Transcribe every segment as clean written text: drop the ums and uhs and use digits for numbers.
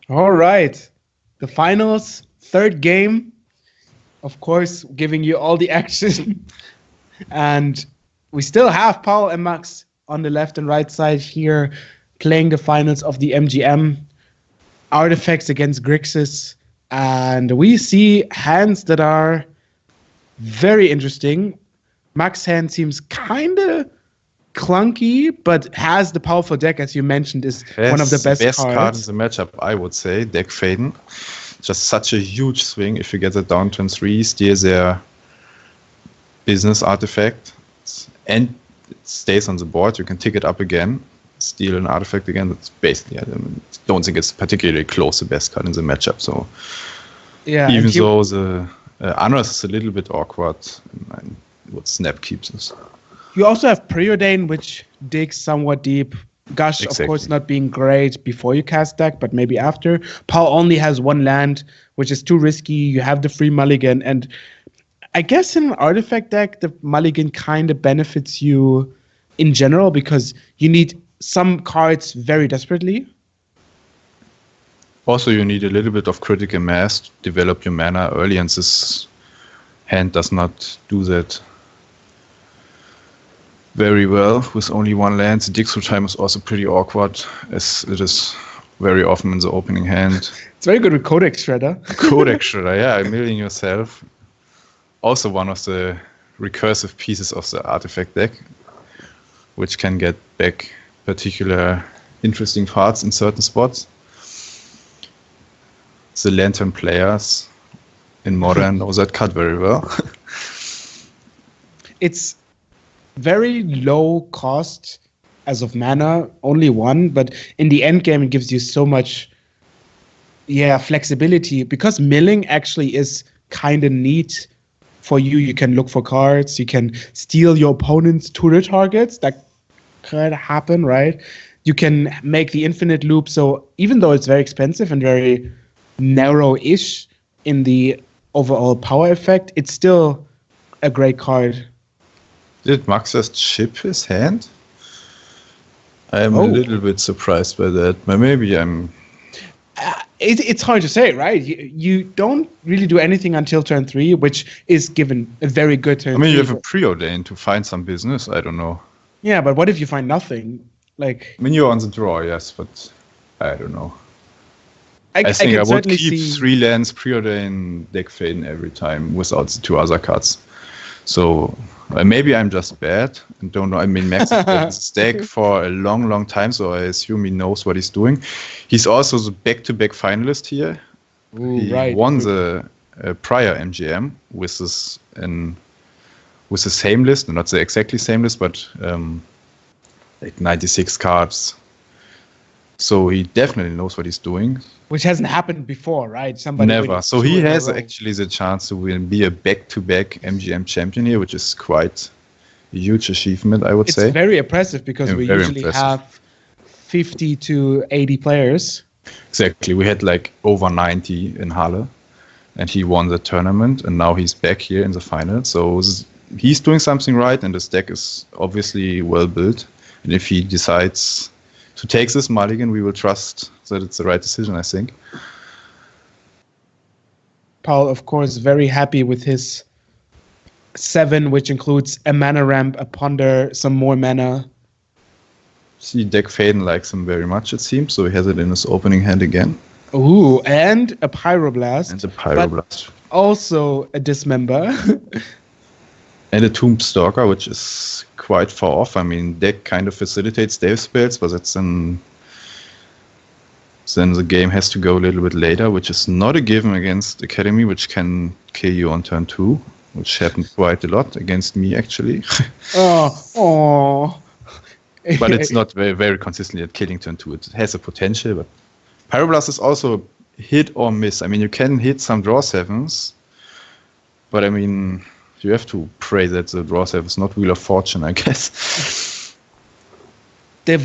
All right. The finals, third game. Of course, giving you all the action. And we still have Paul and Max on the left and right side here playing the finals of the MGM. Artifacts against Grixis. And we see hands that are very interesting. Max's hand seems kind of clunky, but has the powerful deck, as you mentioned, is one of the best cards. In the matchup, I would say. Deck Faden. Just such a huge swing if you get it down turn 3, steal their business artifact, and it stays on the board. You can tick it up again, steal an artifact again. That's basically, I don't think it's particularly close the best card in the matchup. So yeah, even though the Unrest is a little bit awkward, I would snap keeps this. You also have Preordain, which digs somewhat deep. Gush, exactly. Of course, not being great before you cast deck, but maybe after. Paul only has one land, which is too risky. You have the free mulligan, and I guess in an artifact deck, the mulligan kind of benefits you in general because you need some cards very desperately. Also, you need a little bit of critical mass to develop your mana early, and this hand does not do that very well with only one land. The dig through time is also pretty awkward, as it is very often in the opening hand. It's very good with Codex Shredder. Codex Shredder, yeah, milling yourself. Also one of the recursive pieces of the artifact deck, which can get back particular interesting parts in certain spots. The Lantern players in Modern know that card very well. It's very low cost as of mana, only one, but in the end game it gives you so much flexibility because milling actually is kind of neat for you. You can look for cards, you can steal your opponent's tutor targets. That could happen, right? You can make the infinite loop, so even though it's very expensive and very narrow-ish in the overall power effect, it's still a great card. Did Max just chip his hand? I'm a little bit surprised by that. But maybe I'm... It's hard to say, right? You don't really do anything until turn 3, which is given a very good turn 3. You have a Preordain to find some business. I don't know. Yeah, but what if you find nothing? You're on the draw, yes, but I don't know. I think I would keep 3 lands Preordain Deck Faden every time without the 2 other cards. So maybe I'm just bad and don't know. Max has played this deck for a long, long time, so I assume he knows what he's doing. He's also the back-to-back finalist here. Ooh, he won the prior MGM with the same list, not the exactly same list, but 96 cards. So he definitely knows what he's doing. Which hasn't happened before, right? Never. So he has actually the chance to be a back-to-back MGM champion here, which is quite a huge achievement, I would say. It's very impressive because we usually have 50 to 80 players. Exactly. We had over 90 in Halle, and he won the tournament, and now he's back here in the final. So he's doing something right, and his deck is obviously well built. And if he decides to take this mulligan, we will trust that it's the right decision, I think. Paul, of course, very happy with his 7, which includes a mana ramp, a ponder, some more mana. See, Deck Faden likes him very much, it seems, so he has it in his opening hand again. Ooh, and a Pyroblast. And a Pyroblast. Also a Dismember. And a Tombstalker, which is quite far off. Deck kind of facilitates Dave spells, but then the game has to go a little bit later, which is not a given against Academy, which can kill you on turn 2, which happened quite a lot against me, actually. Oh. But it's not very, very consistently at killing turn 2. It has a potential, but Pyroblast is also hit or miss. You can hit some draw 7s, but you have to pray that the draw 7 is not Wheel of Fortune, I guess. The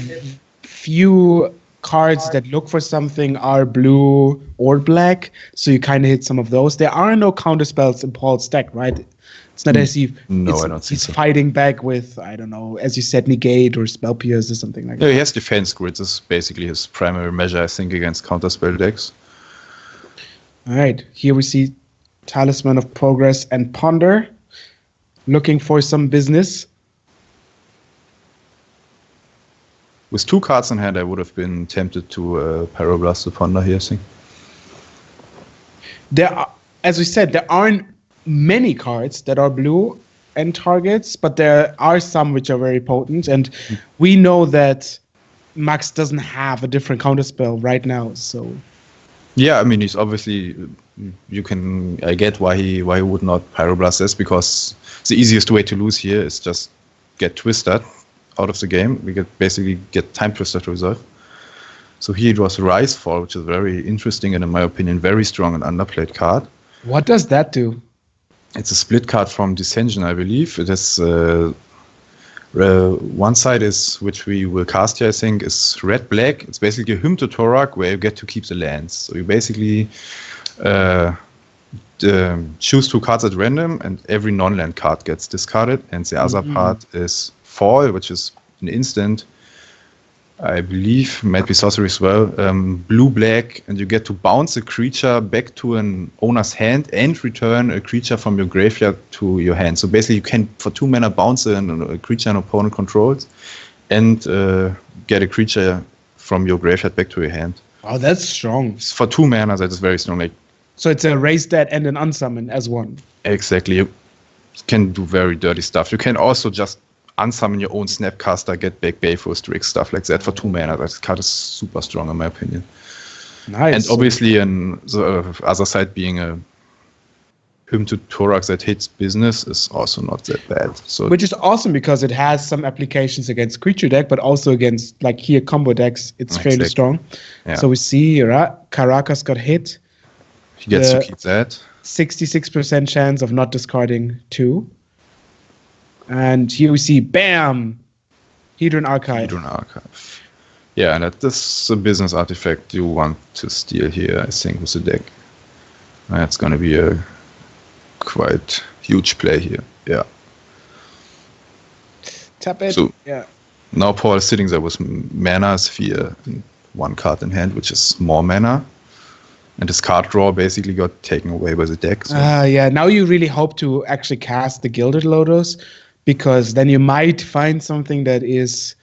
few cards that look for something are blue or black, so you kind of hit some of those. There are no counter spells in Paul's deck, right? It's not as if I don't think he's so. fighting back with, I don't know, as you said, negate or spell pierce or something like that. Yeah, he has defense grids. This is basically his primary measure, I think, against counter spell decks. All right, here we see Talisman of Progress and Ponder, looking for some business. With 2 cards in hand, I would have been tempted to Pyroblast the Ponder here, I think. As we said, there aren't many cards that are blue and targets, but there are some which are very potent, and we know that Max doesn't have a different counterspell right now, so... Yeah, I mean, he's obviously... I get why he would not Pyroblast this, because the easiest way to lose here is just get Twisted out of the game. We basically get Time Twister to resolve. So here it was Rise-Fall, which is very interesting and, in my opinion, very strong and underplayed card. What does that do? It's a split card from Dissension, I believe. It is one side is, which we will cast here, I think, is red-black. It's basically a Hymn to Torak where you get to keep the lands. So you basically choose 2 cards at random, and every non-land card gets discarded. And the other part is Fall, which is an instant. I believe, might be sorcery as well, blue-black, and you get to bounce a creature back to an owner's hand and return a creature from your graveyard to your hand. So basically you can, for 2 mana, bounce a creature an opponent controls and get a creature from your graveyard back to your hand. Oh, that's strong. For 2 mana, that is very strong. So it's a raise that and an unsummon as one. Exactly. You can do very dirty stuff. You can also just unsummon your own Snapcaster, get back Baleful Strix, stuff like that for 2 mana. That card is super strong in my opinion. Nice. And obviously, on the other side, being a Hymn to Torak that hits business is also not that bad. So, which is awesome because it has some applications against creature deck, but also against, like here, combo decks. It's fairly strong. Yeah. So we see Caracas got hit. He gets to keep that. 66% chance of not discarding 2. And here we see, bam, Hedron Archive. Hedron Archive. Yeah, and that's a business artifact you want to steal here, I think, with the deck. That's going to be a quite huge play here. Yeah. Tap it. So yeah. Now Paul is sitting there with Mana Sphere and 1 card in hand, which is more mana. And his card draw basically got taken away by the deck. So. Yeah, now you really hope to actually cast the Gilded Lotus, because then you might find something that is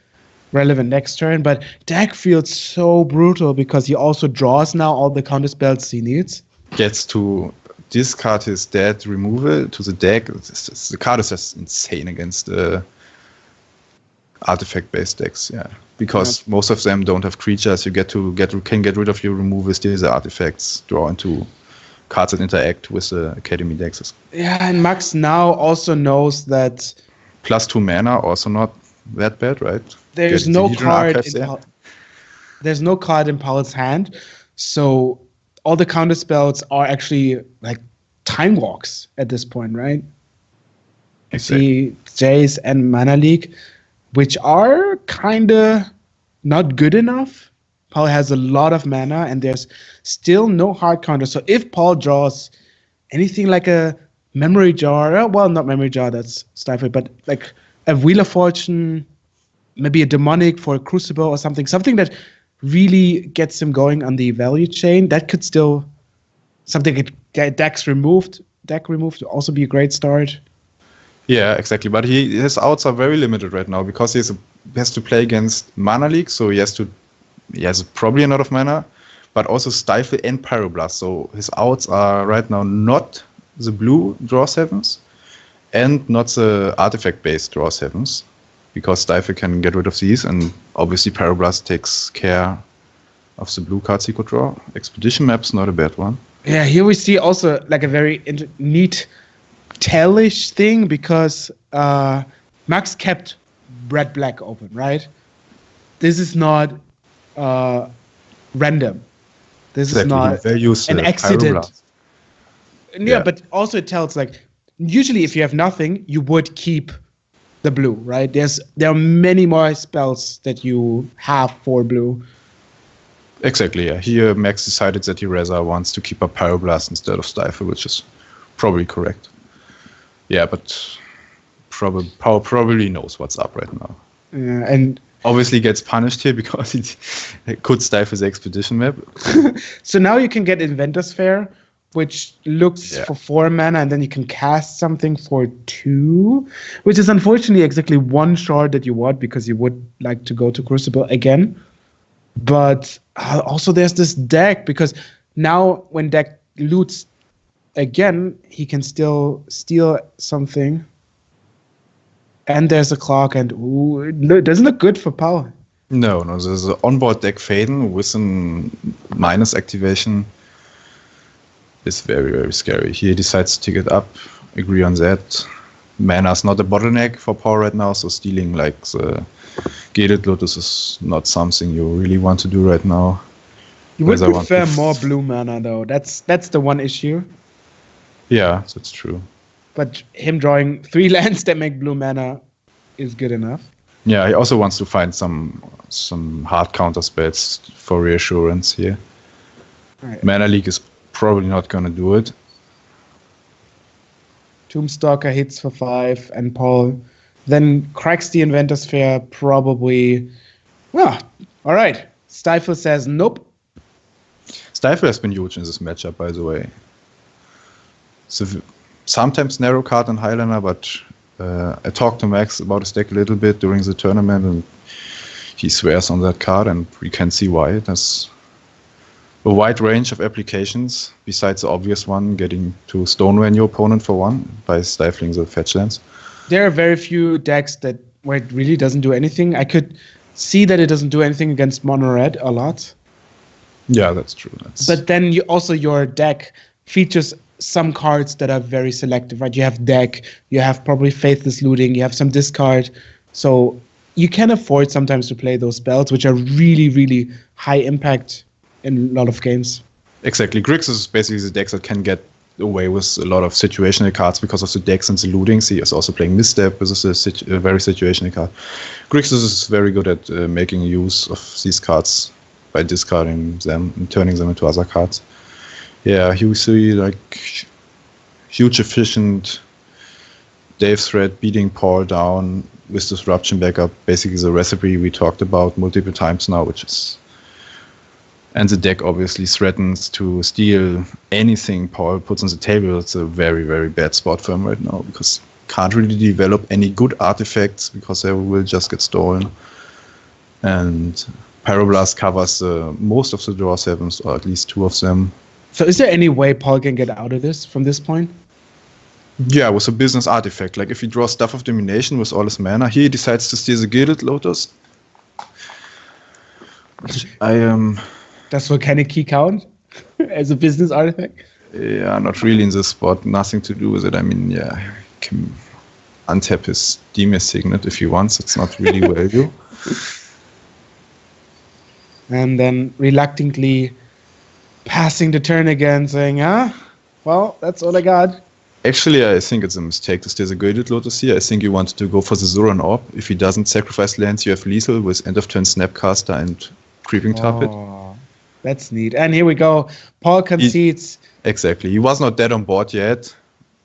relevant next turn. But deck feels so brutal because he also draws now all the counter spells he needs. Gets to discard his dead removal to the deck. The card is just insane against artifact-based decks, yeah. Because most of them don't have creatures. You can get rid of your removal, steal the artifacts, draw into cards that interact with the Academy decks. Yeah, and Max now also knows that plus 2 mana, also not that bad, right? There's no card in Paul's hand, so all the counter spells are actually like time walks at this point, right? Exactly. See Jace and Mana Leak, which are kind of not good enough. Paul has a lot of mana, and there's still no hard counter. So if Paul draws anything like a Memory Jar, well, not Memory Jar, that's stifled, but like a Wheel of Fortune, maybe a Demonic for a Crucible or something that really gets him going on the value chain, that could still, something that deck removed would also be a great start. Yeah, exactly. But his outs are very limited right now because he has to play against Mana Leak, so he has probably a lot of mana, but also Stifle and Pyroblast. So his outs are right now not the blue draw 7s and not the artifact-based draw 7s, because Stifle can get rid of these, and obviously Pyroblast takes care of the blue cards he could draw. Expedition Map's not a bad one. Yeah, here we see also like a very neat tellish thing, because Max kept red-black open, right? This is not random. This is not an accident. Yeah, but also it tells, like, usually if you have nothing, you would keep the blue, right? There are many more spells that you have for blue. Exactly, yeah. Here, Max decided that he rather wants to keep up Pyroblast instead of Stifle, which is probably correct. Yeah, but Power probably knows what's up right now. And obviously gets punished here because he could stifle his expedition map. So now you can get Inventor's Fair, which looks for 4 mana, and then you can cast something for 2, which is unfortunately exactly 1 shard that you want because you would like to go to Crucible again. But also there's this deck, because now when deck loots again, he can still steal something. And there's a clock, and it doesn't look good for power. No, there's an onboard deck Faden with a minus activation. It's very, very scary. He decides to take it up, agree on that. Mana's not a bottleneck for power right now, so stealing like the Gated Lotus is not something you really want to do right now. You would prefer more blue mana though. That's the one issue. Yeah, that's true. But him drawing 3 lands that make blue mana is good enough. Yeah, he also wants to find some hard counter spells for reassurance here. Right. Mana Leak is probably not going to do it. Tombstalker hits for 5, and Paul then cracks the Inventor's Fair, probably. Well, all right. Stifle says nope. Stifle has been huge in this matchup, by the way. So sometimes narrow card on Highlander, but I talked to Max about his deck a little bit during the tournament, and he swears on that card, and we can see why. It has a wide range of applications, besides the obvious one, getting to Stoneware your opponent for 1 by stifling the fetch lands. There are very few decks where it really doesn't do anything. I could see that it doesn't do anything against mono red a lot. Yeah, that's true. But then your deck features some cards that are very selective, right? You have deck, you have probably Faithless Looting, you have some discard. So you can afford sometimes to play those spells, which are really, really high impact in a lot of games. Exactly. Grixis is basically the decks that can get away with a lot of situational cards because of the decks and the looting. He is also playing Misstep, which is a very situational card. Grixis is very good at making use of these cards by discarding them and turning them into other cards. Yeah, you see like huge efficient Dave threat beating Paul down with disruption backup. Basically the recipe we talked about multiple times now, which is, and the deck obviously threatens to steal anything Paul puts on the table. It's a very, very bad spot for him right now because can't really develop any good artifacts because they will just get stolen. And Pyroblast covers most of the draw 7s, or at least 2 of them. So is there any way Paul can get out of this from this point? Yeah, with a business artifact. Like if he draws Staff of Domination with all his mana, he decides to steal the Gilded Lotus. Does Volcanic Key count as a business artifact? Yeah, not really in this spot. Nothing to do with it. I mean, yeah, he can untap his Demir Signet if he wants. It's not really value. And then reluctantly passing the turn again, saying, well, that's all I got. Actually, I think it's a mistake to steal the Gilded Lotus here. I think you wanted to go for the Zuran Orb. If he doesn't sacrifice lands, you have lethal with end of turn Snapcaster and Creeping Target. That's neat. And here we go. Paul concedes. Exactly. He was not dead on board yet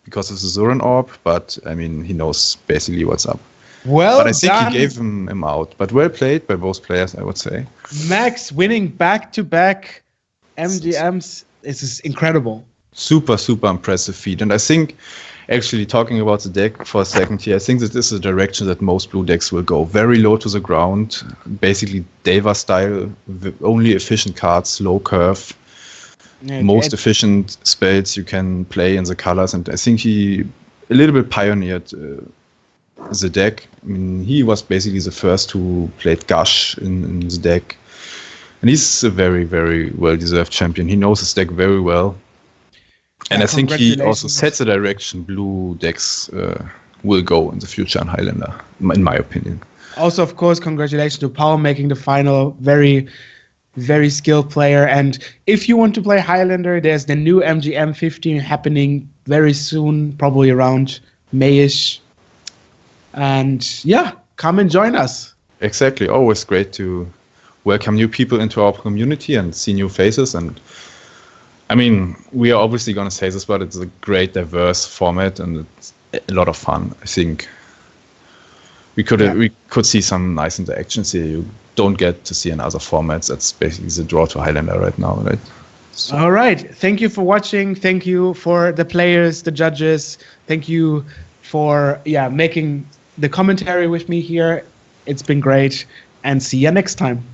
because of the Zuran Orb, but I mean, he knows basically what's up. Well but I think done. he gave him out. But well played by both players, I would say. Max winning back-to-back MGMs is incredible. Super, super impressive feat. And I think, actually talking about the deck for a second here, I think that this is a direction that most blue decks will go. Very low to the ground, basically Deva style, only efficient cards, low curve, most efficient spells you can play in the colors. And I think he a little bit pioneered the deck. I mean, he was basically the first who played Gush in the deck. And he's a very, very well-deserved champion. He knows his deck very well. And I think he also sets the direction blue decks will go in the future on Highlander, in my opinion. Also, of course, congratulations to Paul making the final. Very, very skilled player. And if you want to play Highlander, there's the new MGM 15 happening very soon, probably around May-ish. And yeah, come and join us. Exactly. Always great to welcome new people into our community and see new faces. And I mean, we are obviously going to say this, but it's a great diverse format and it's a lot of fun. I think we could see some nice interactions here you don't get to see in other formats. That's basically the draw to Highlander right now, right? So. All right. Thank you for watching. Thank you for the players, the judges. Thank you for making the commentary with me here. It's been great, and see you next time.